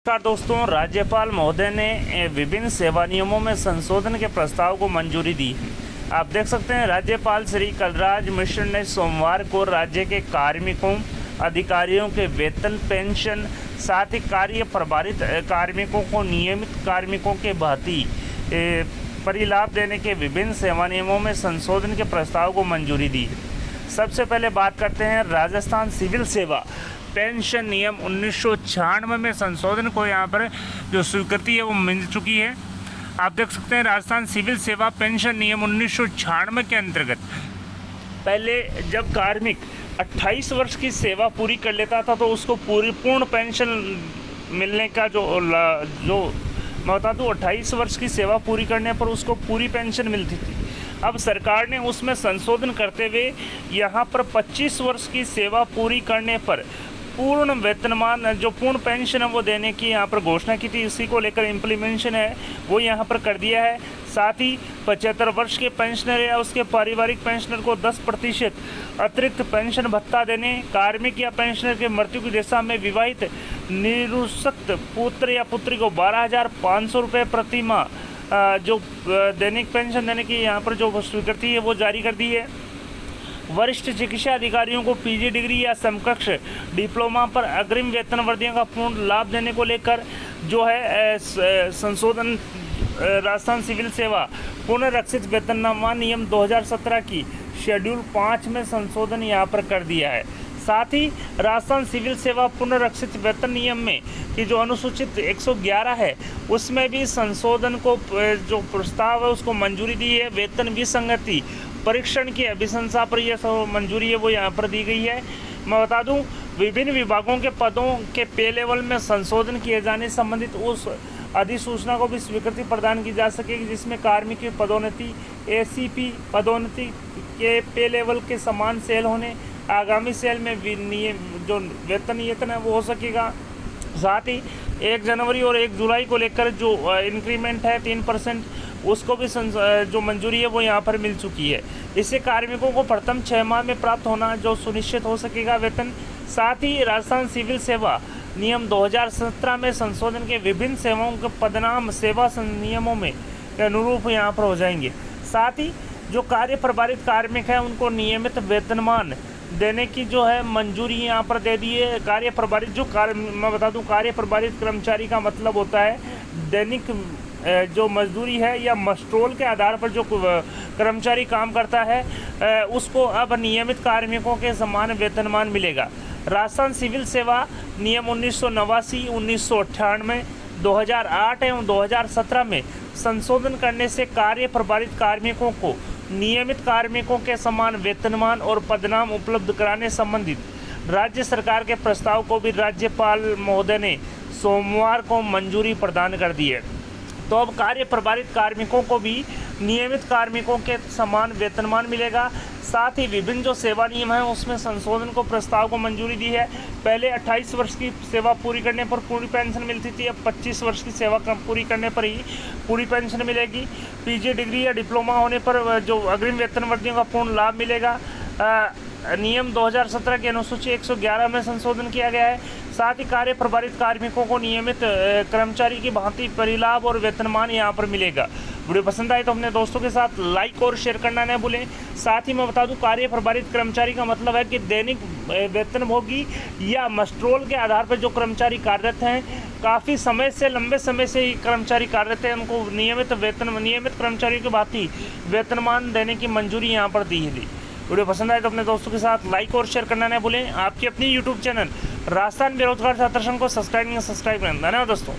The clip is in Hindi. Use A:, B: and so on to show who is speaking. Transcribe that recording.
A: नमस्कार दोस्तों, राज्यपाल महोदय ने विभिन्न सेवा नियमों में संशोधन के प्रस्ताव को मंजूरी दी है। आप देख सकते हैं, राज्यपाल श्री कलराज मिश्र ने सोमवार को राज्य के कार्मिकों, अधिकारियों के वेतन, पेंशन, साथ ही कार्य प्रभारित कार्मिकों को नियमित कार्मिकों के भांति परिलाभ देने के विभिन्न सेवा नियमों में संशोधन के प्रस्ताव को मंजूरी दी है। सबसे पहले बात करते हैं राजस्थान सिविल सेवा पेंशन नियम 1996 में संशोधन को यहाँ पर जो स्वीकृति है वो मिल चुकी है। आप देख सकते हैं, राजस्थान सिविल सेवा पेंशन नियम 1996 के अंतर्गत पहले जब कार्मिक 28 वर्ष की सेवा पूरी कर लेता था तो उसको पूर्ण पेंशन मिलने का जो मैं बता दूँ, 28 वर्ष की सेवा पूरी करने पर उसको पूरी पेंशन मिलती थी। अब सरकार ने उसमें संशोधन करते हुए यहाँ पर 25 वर्ष की सेवा पूरी करने पर पूर्ण वेतनमान जो पूर्ण पेंशन है वो देने की यहाँ पर घोषणा की थी। इसी को लेकर इम्प्लीमेंटेशन है वो यहाँ पर कर दिया है। साथ ही 75 वर्ष के पेंशनर या उसके पारिवारिक पेंशनर को 10% अतिरिक्त पेंशन भत्ता देने, कार्मिक या पेंशनर के मृत्यु की दशा में विवाहित निरुक्त पुत्र या पुत्री को 12,500 रुपये प्रति माह जो दैनिक पेंशन देने की यहाँ पर जो स्वीकृति है वो जारी कर दी है। वरिष्ठ चिकित्सा अधिकारियों को पीजी डिग्री या समकक्ष डिप्लोमा पर अग्रिम वेतन वर्धियों का पूर्ण लाभ देने को लेकर जो है संशोधन राजस्थान सिविल सेवा पुनर्रक्षित वेतनमान नियम 2017 की शेड्यूल 5 में संशोधन यहाँ पर कर दिया है। साथ ही राजस्थान सिविल सेवा पुनर्रक्षित वेतन नियम में कि जो अनुसूचित 111 है उसमें भी संशोधन को जो प्रस्ताव है उसको मंजूरी दी है। वेतन विसंगति परीक्षण की अभिशंसा पर यह मंजूरी है वो यहाँ पर दी गई है। मैं बता दूं, विभिन्न विभागों के पदों के पे लेवल में संशोधन किए जाने संबंधित उस अधिसूचना को भी स्वीकृति प्रदान की जा सकेगी जिसमें कार्मिक की पदोन्नति, एसीपी पदोन्नति के पे लेवल के समान सेल होने, आगामी सेल में जो वेतन नियतन है वो हो सकेगा। साथ ही 1 जनवरी और 1 जुलाई को लेकर जो इंक्रीमेंट है 3% उसको भी जो मंजूरी है वो यहाँ पर मिल चुकी है। इससे कार्मिकों को प्रथम 6 माह में प्राप्त होना जो सुनिश्चित हो सकेगा वेतन। साथ ही राजस्थान सिविल सेवा नियम 2017 में संशोधन के विभिन्न सेवाओं के पदनाम सेवा नियमों में के अनुरूप यहाँ पर हो जाएंगे। साथ ही जो कार्य प्रभारित कार्मिक है उनको नियमित वेतनमान देने की जो है मंजूरी यहाँ पर दे दी है। कार्य प्रभारित मैं बता दूँ, कार्य प्रभारित कर्मचारी का मतलब होता है दैनिक जो मजदूरी है या मस्ट्रोल के आधार पर जो कर्मचारी काम करता है उसको अब नियमित कार्मिकों के समान वेतनमान मिलेगा। राजस्थान सिविल सेवा नियम 1989, 1998, 2008 एवं 2017 में संशोधन करने से कार्य प्रभारित कार्मिकों को नियमित कार्मिकों के समान वेतनमान और पदनाम उपलब्ध कराने संबंधित राज्य सरकार के प्रस्ताव को भी राज्यपाल महोदय ने सोमवार को मंजूरी प्रदान कर दी है। तो अब कार्य प्रभारित कार्मिकों को भी नियमित कार्मिकों के समान वेतनमान मिलेगा। साथ ही विभिन्न जो सेवा नियम हैं उसमें संशोधन को प्रस्ताव को मंजूरी दी है। पहले 28 वर्ष की सेवा पूरी करने पर पूरी पेंशन मिलती थी, अब 25 वर्ष की सेवा पूरी करने पर ही पूरी पेंशन मिलेगी। पीजी डिग्री या डिप्लोमा होने पर जो अग्रिम वेतन वर्धियों का पूर्ण लाभ मिलेगा। नियम 2017 के अनुसूची 111 में संशोधन किया गया है। साथ ही कार्य प्रभारित कार्मिकों को नियमित कर्मचारी की भांति परिलाभ और वेतनमान यहाँ पर मिलेगा। वीडियो पसंद आए तो अपने दोस्तों के साथ लाइक और शेयर करना न भूलें। साथ ही मैं बता दूं, कार्य प्रभारित कर्मचारी का मतलब है कि दैनिक वेतनभोगी या मस्ट्रोल के आधार पर जो कर्मचारी कार्यरत हैं, काफ़ी समय से लंबे समय से ही कर्मचारी कार्यरत हैं, उनको नियमित कर्मचारी की भांति वेतनमान देने की मंजूरी यहाँ पर दी है। वीडियो पसंद आए तो अपने दोस्तों के साथ लाइक और शेयर करना न भूलें। आपकी अपनी यूट्यूब चैनल राजस्थान बेरोजगार छात्र संघ को सब्सक्राइब करें। धन्यवाद दोस्तों।